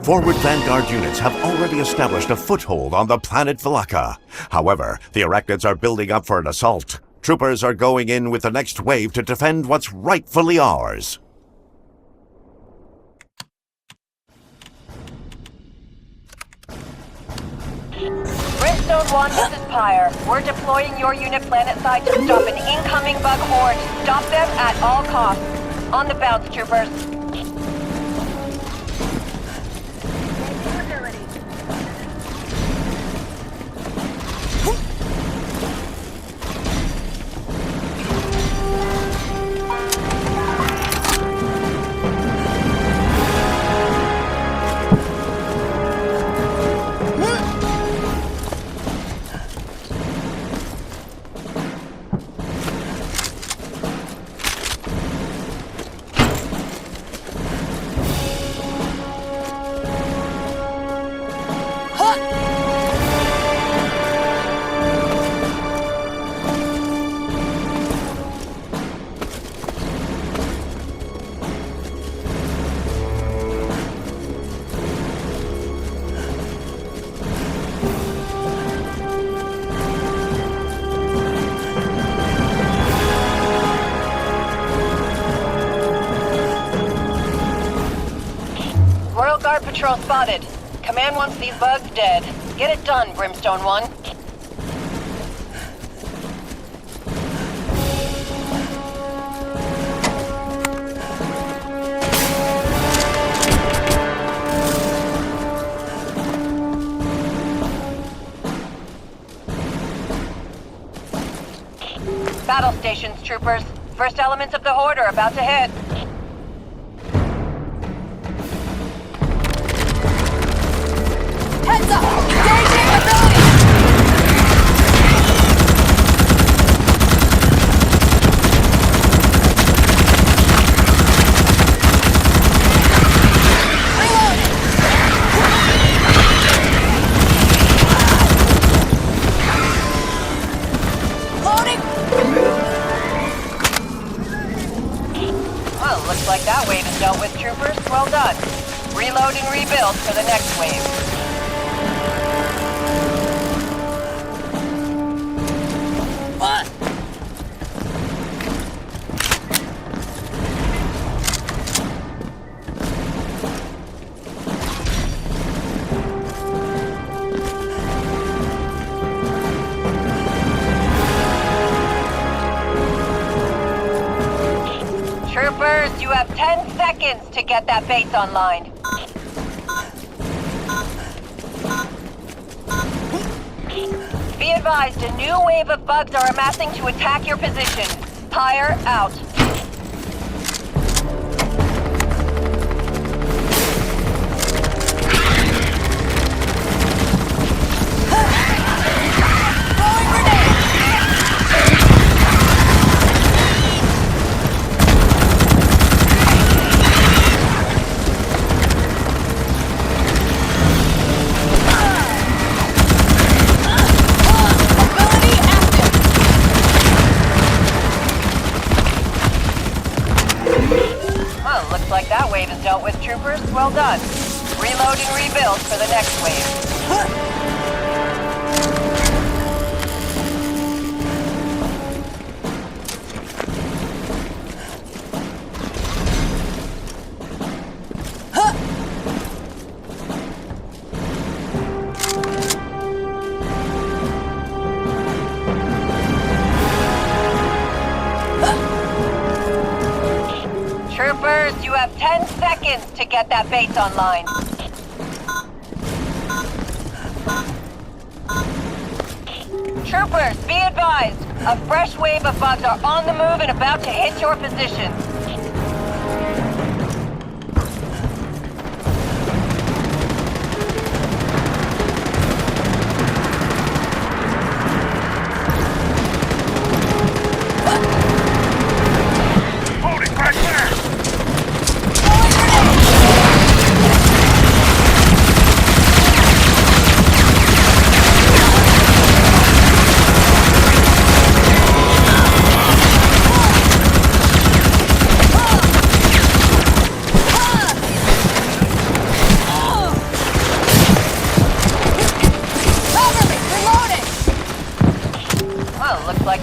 Forward Vanguard units have already established a foothold on the planet Valaka. However, the Arachnids are building up for an assault. Troopers are going in with the next wave to defend what's rightfully ours. Brimstone 1, this is Pyre. We're deploying your unit planetside to stop an incoming bug horde. Stop them at all costs. On the bounce, troopers. Guard patrol spotted. Command wants these bugs dead. Get it done, Brimstone 1. Battle stations, troopers. First elements of the Horde are about to hit. Heads up! Engaging ability! Reloading! Loading! Well, looks like that wave is dealt with, troopers. Well done. Reload and rebuild for the next wave. What? Troopers, you have 10 seconds to get that base online. Be advised, a new wave of bugs are amassing to attack your position. Pyre out. Throwing grenade! Ability active! Well, looks like that wave is dealt with, troopers. Well done. Reload and rebuild for the next wave. Troopers, you have 10 seconds to get that base online. Troopers, be advised. A fresh wave of bugs are on the move and about to hit your position.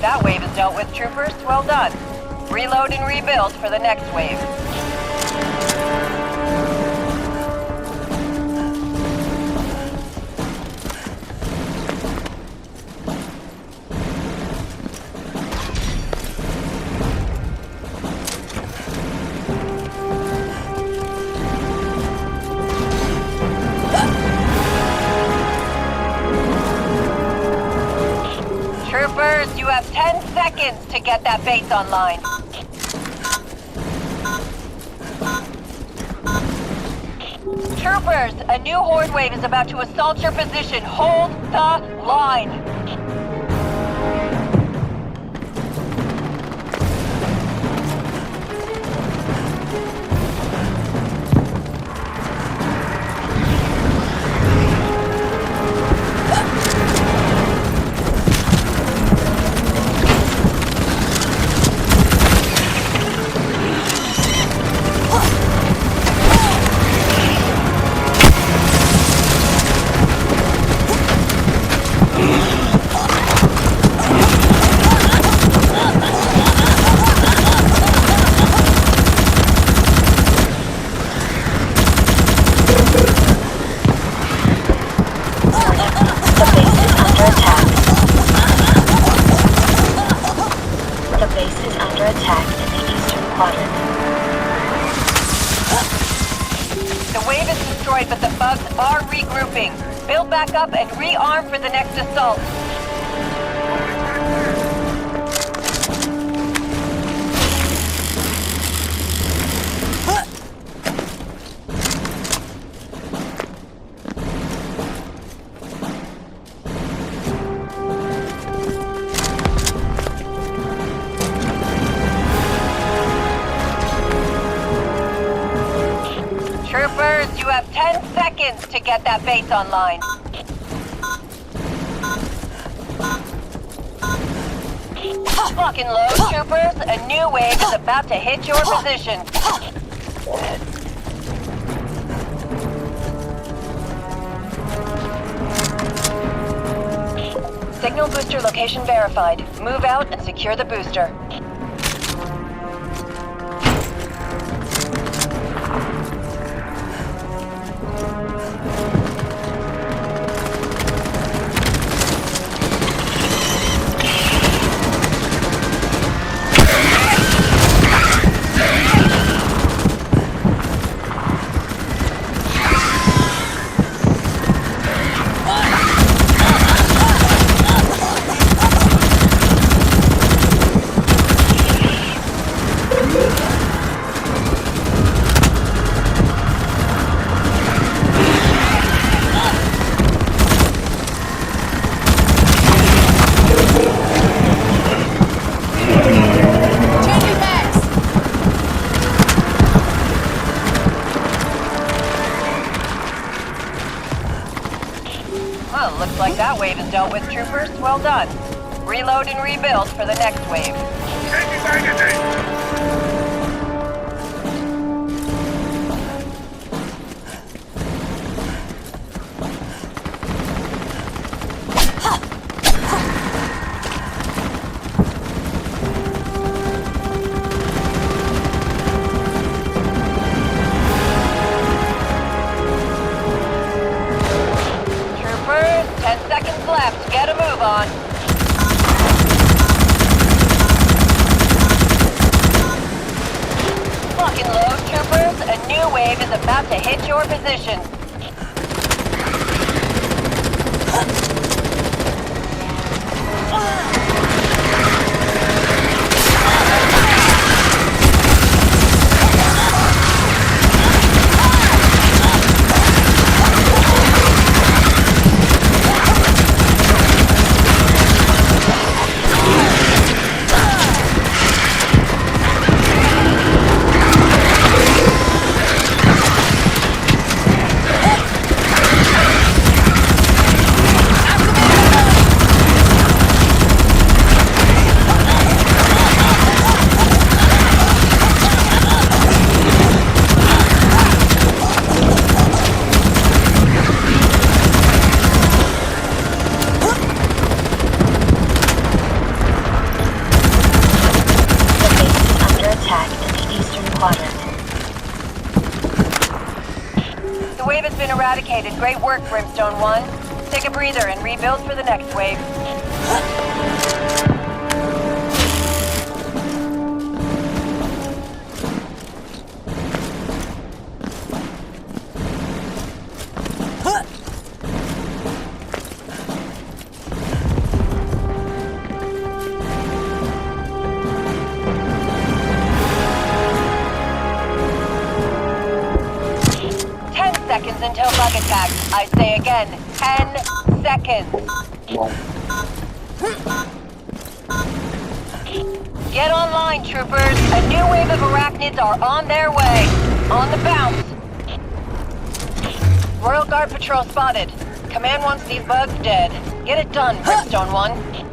that wave is dealt with, troopers. Well done. Reload and rebuild for the next wave. Troopers, you have 10 seconds to get that base online. Troopers, a new Horde wave is about to assault your position. Hold the line. But the bugs are regrouping. Build back up and rearm for the next assault. Troopers, you have 10 seconds to get that base online. Lock and load, troopers. A new wave is about to hit your position. Signal booster location verified. Move out and secure the booster. Well, looks like that wave is dealt with, troopers. Well done. Reload and rebuild for the next wave. Troopers, 10 seconds left. Get a move on. Lock and load, troopers. A new wave is about to hit your position. The wave has been eradicated. Great work, Brimstone 1. Take a breather and rebuild for the next wave. 10 seconds until bug attack. I say again, 10 seconds. Get online, troopers. A new wave of arachnids are on their way. On the bounce. Royal Guard patrol spotted. Command wants these bugs dead. Get it done, Brimstone 1.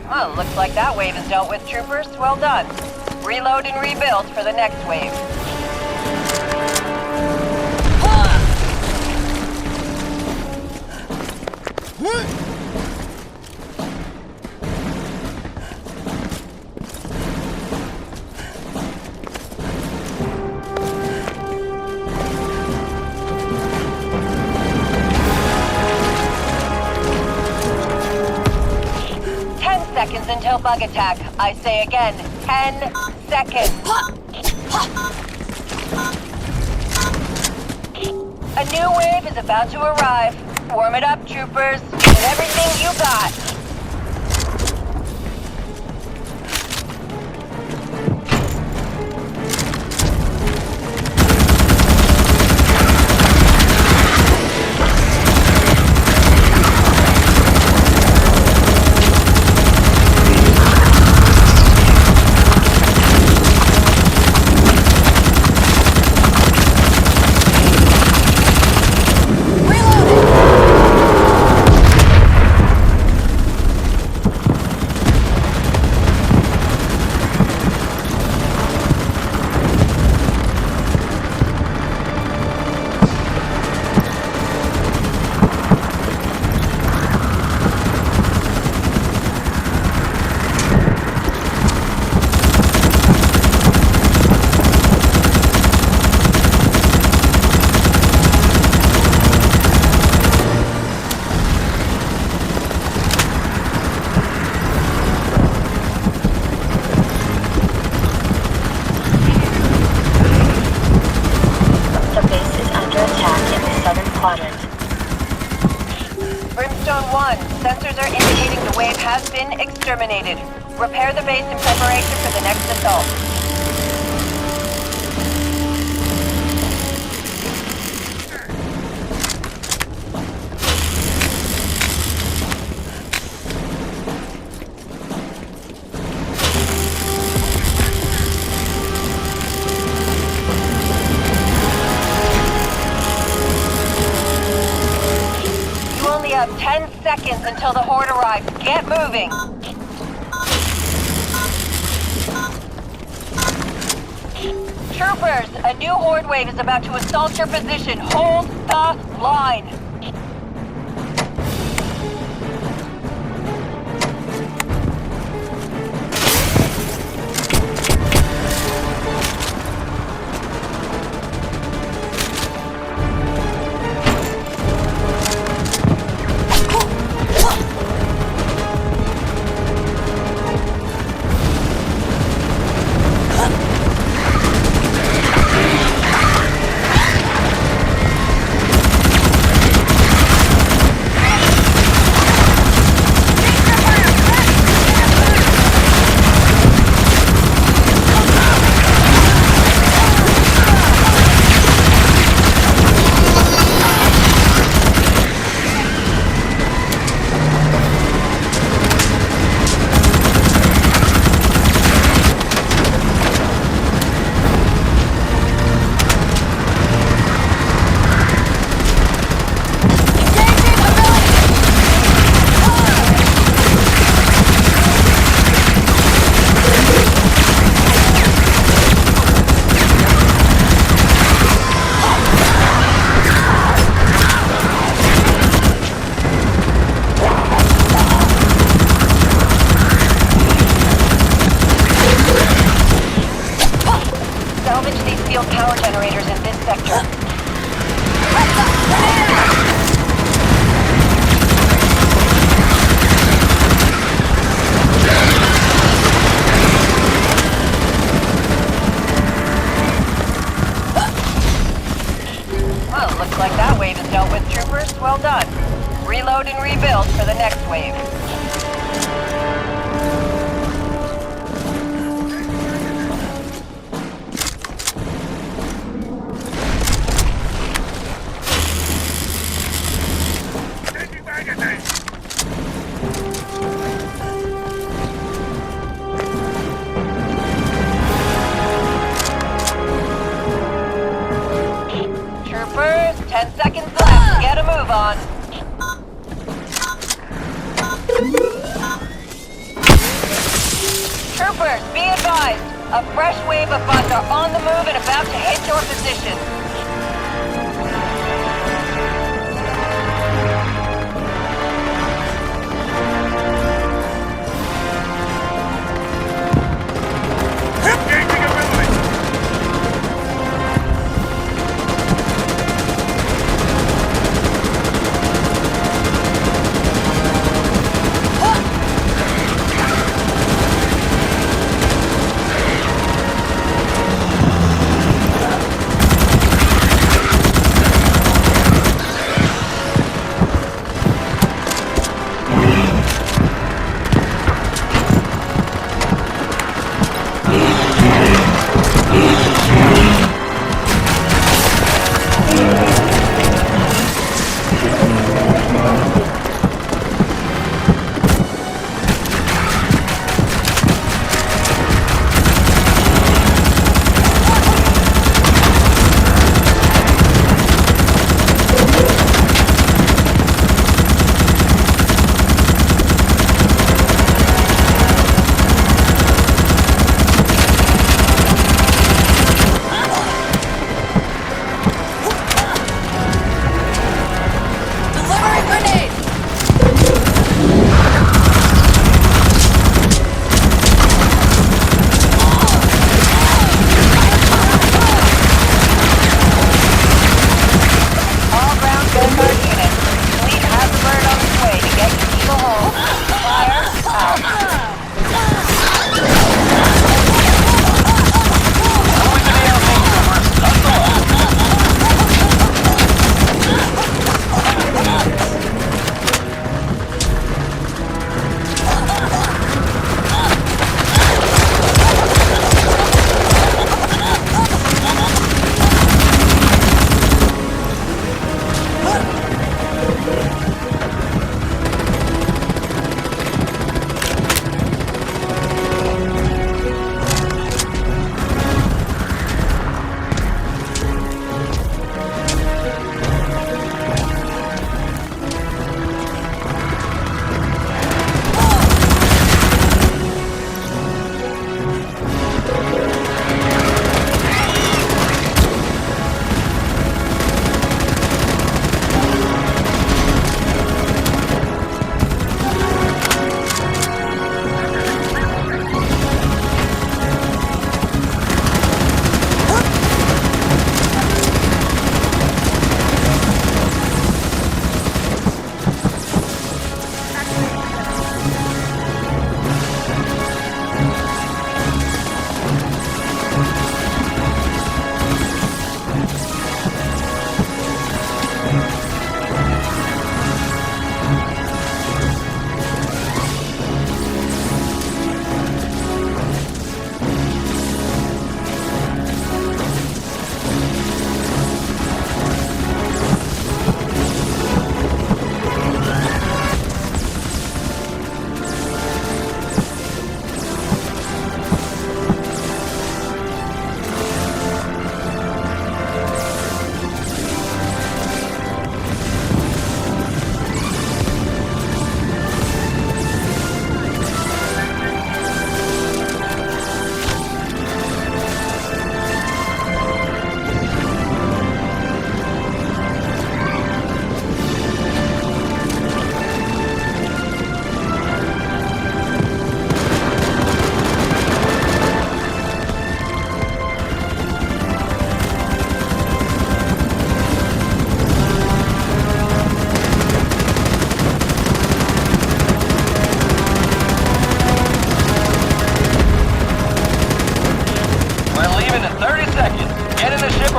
Well, looks like that wave is dealt with, troopers. Well done. Reload and rebuild for the next wave. Seconds until bug attack. I say again, 10 seconds. A new wave is about to arrive. Warm it up, troopers. With everything you got. Brimstone 1, sensors are indicating the wave has been exterminated. Repair the base in preparation for the next assault. You have 10 seconds until the Horde arrives. Get moving! Troopers, a new Horde wave is about to assault your position. Hold the line! power generators in this sector. Well, looks like that wave is dealt with, troopers. Well done. Reload and rebuild for the next wave. Troopers, 10 seconds left. Get a move on. Troopers, be advised. A fresh wave of bots are on the move and about to hit your position. Engaging ability!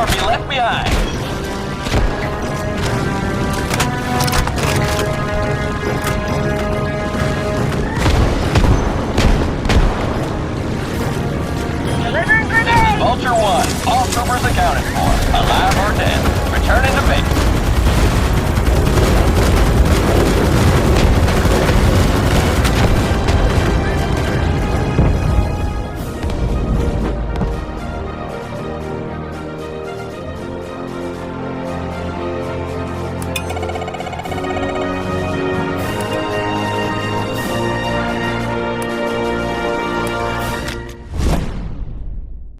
or be left behind. Delivering This is grenade! Vulture 1. All troopers accounted for. Alive or dead. Returning to base.